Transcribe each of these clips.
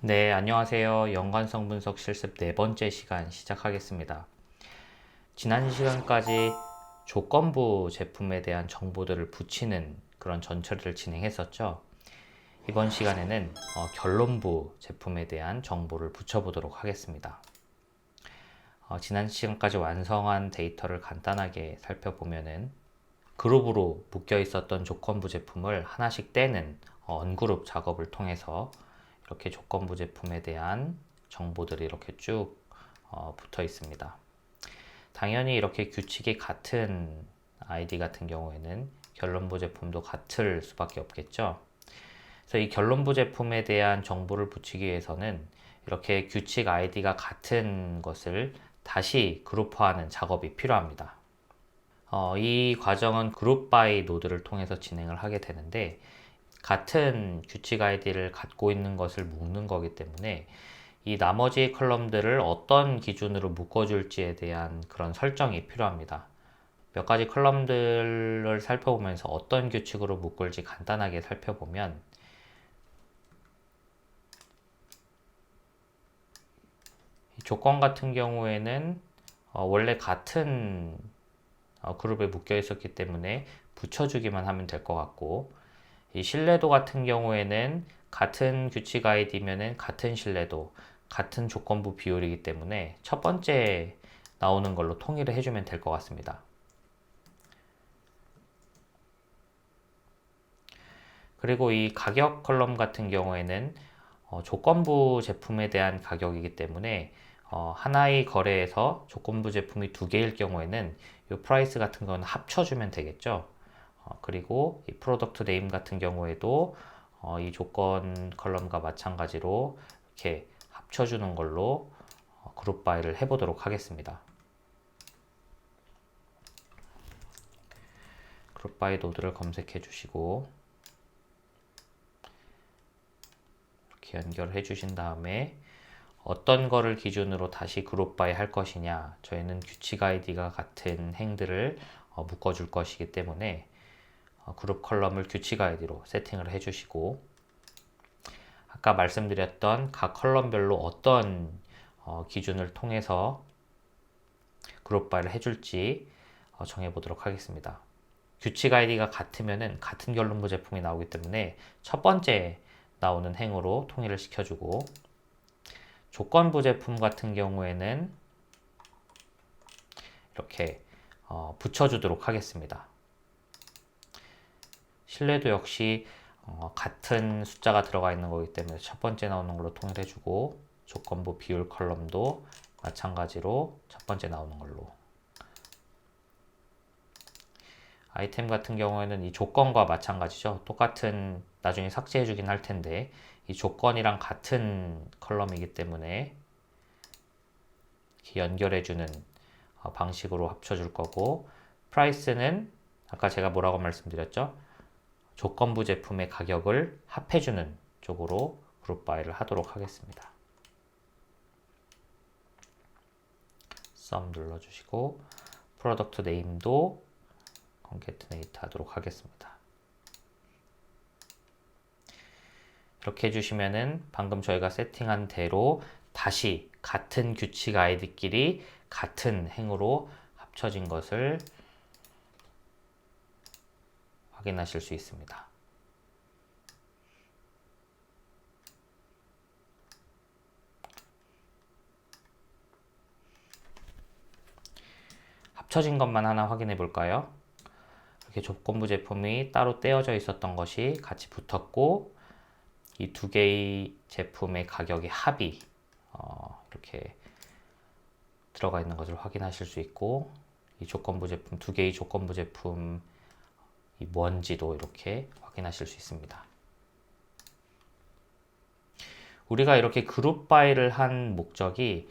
네, 안녕하세요. 연관성 분석 실습 네 번째 시간 시작하겠습니다. 지난 시간까지 조건부 제품에 대한 정보들을 붙이는 그런 전처리를 진행했었죠. 이번 시간에는 결론부 제품에 대한 정보를 붙여보도록 하겠습니다. 지난 시간까지 완성한 데이터를 간단하게 살펴보면은 그룹으로 묶여 있었던 조건부 제품을 하나씩 떼는 언그룹 작업을 통해서 이렇게 조건부 제품에 대한 정보들이 이렇게 쭉 붙어 있습니다. 당연히 이렇게 규칙이 같은 아이디 같은 경우에는 결론부 제품도 같을 수밖에 없겠죠. 그래서 이 결론부 제품에 대한 정보를 붙이기 위해서는 이렇게 규칙 아이디가 같은 것을 다시 그룹화하는 작업이 필요합니다. 이 과정은 그룹 바이 노드를 통해서 진행을 하게 되는데, 같은 규칙 아이디를 갖고 있는 것을 묶는 거기 때문에 이 나머지 컬럼들을 어떤 기준으로 묶어줄지에 대한 그런 설정이 필요합니다. 몇 가지 컬럼들을 살펴보면서 어떤 규칙으로 묶을지 간단하게 살펴보면, 조건 같은 경우에는 원래 같은 그룹에 묶여 있었기 때문에 붙여주기만 하면 될 것 같고, 이 신뢰도 같은 경우에는 같은 규칙 아이디면은 같은 신뢰도, 같은 조건부 비율이기 때문에 첫 번째 나오는 걸로 통일을 해주면 될 것 같습니다. 그리고 이 가격 컬럼 같은 경우에는 조건부 제품에 대한 가격이기 때문에 하나의 거래에서 조건부 제품이 두 개일 경우에는 이 프라이스 같은 거는 합쳐주면 되겠죠. 그리고 이 프로덕트 네임 같은 경우에도 이 조건 컬럼과 마찬가지로 이렇게 합쳐주는 걸로 그룹 바이를 해보도록 하겠습니다. 그룹 바이 노드를 검색해 주시고 이렇게 연결해 주신 다음에 어떤 거를 기준으로 다시 그룹 바이 할 것이냐, 저희는 규칙 아이디가 같은 행들을 묶어 줄 것이기 때문에 그룹 컬럼을 규칙 아이디로 세팅을 해주시고, 아까 말씀드렸던 각 컬럼별로 어떤 기준을 통해서 그룹 바이를 해줄지 정해보도록 하겠습니다. 규칙 아이디가 같으면은 같은 결론부 제품이 나오기 때문에 첫 번째 나오는 행으로 통일을 시켜주고, 조건부 제품 같은 경우에는 이렇게 붙여주도록 하겠습니다. 신뢰도 역시 같은 숫자가 들어가 있는 거기 때문에 첫 번째 나오는 걸로 통일해주고, 조건부 비율 컬럼도 마찬가지로 첫 번째 나오는 걸로. 아이템 같은 경우에는 이 조건과 마찬가지죠. 똑같은, 나중에 삭제해주긴 할 텐데 이 조건이랑 같은 컬럼이기 때문에 이렇게 연결해주는 방식으로 합쳐줄 거고, 프라이스는 아까 제가 뭐라고 말씀드렸죠? 조건부 제품의 가격을 합해주는 쪽으로 그룹 바이를 하도록 하겠습니다. 썸 눌러주시고 프로덕트 네임도 concatenate 하도록 하겠습니다. 이렇게 해주시면은 방금 저희가 세팅한 대로 다시 같은 규칙 아이디끼리 같은 행으로 합쳐진 것을 확인하실 수 있습니다. 합쳐진 것만 하나 확인해 볼까요? 이렇게 조건부 제품이 따로 떼어져 있었던 것이 같이 붙었고, 이 두 개의 제품의 가격의 합이 이렇게 들어가 있는 것을 확인하실 수 있고, 이 조건부 제품, 두 개의 조건부 제품 이 뭔지도 이렇게 확인하실 수 있습니다. 우리가 이렇게 그룹 바이를 한 목적이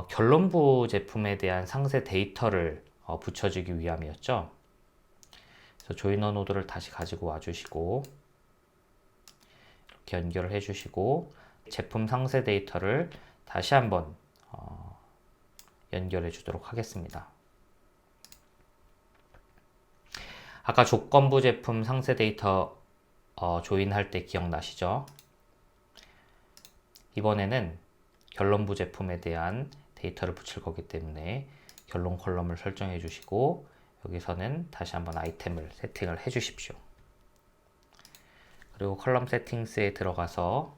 결론부 제품에 대한 상세 데이터를 붙여주기 위함이었죠. 그래서 조이너 노드를 다시 가지고 와주시고 이렇게 연결을 해주시고, 제품 상세 데이터를 다시 한번 연결해 주도록 하겠습니다. 아까 조건부 제품 상세 데이터 조인할 때 기억나시죠? 이번에는 결론부 제품에 대한 데이터를 붙일 거기 때문에 결론 컬럼을 설정해 주시고 여기서는 다시 한번 아이템을 세팅을 해 주십시오. 그리고 컬럼 세팅스에 들어가서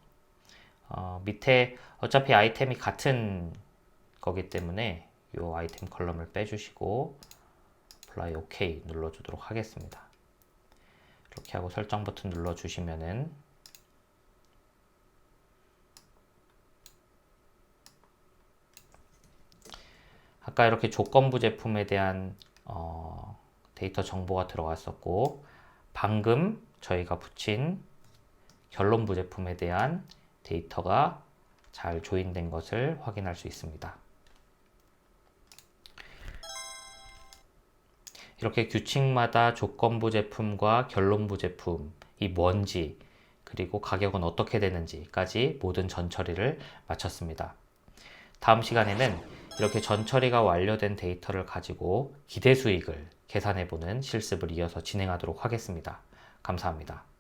밑에 어차피 아이템이 같은 거기 때문에 이 아이템 컬럼을 빼주시고 apply OK 눌러주도록 하겠습니다. 이렇게 하고 설정 버튼 눌러주시면은 아까 이렇게 조건부 제품에 대한 데이터 정보가 들어갔었고 방금 저희가 붙인 결론부 제품에 대한 데이터가 잘 조인된 것을 확인할 수 있습니다. 이렇게 규칙마다 조건부 제품과 결론부 제품이 뭔지 그리고 가격은 어떻게 되는지까지 모든 전처리를 마쳤습니다. 다음 시간에는 이렇게 전처리가 완료된 데이터를 가지고 기대 수익을 계산해보는 실습을 이어서 진행하도록 하겠습니다. 감사합니다.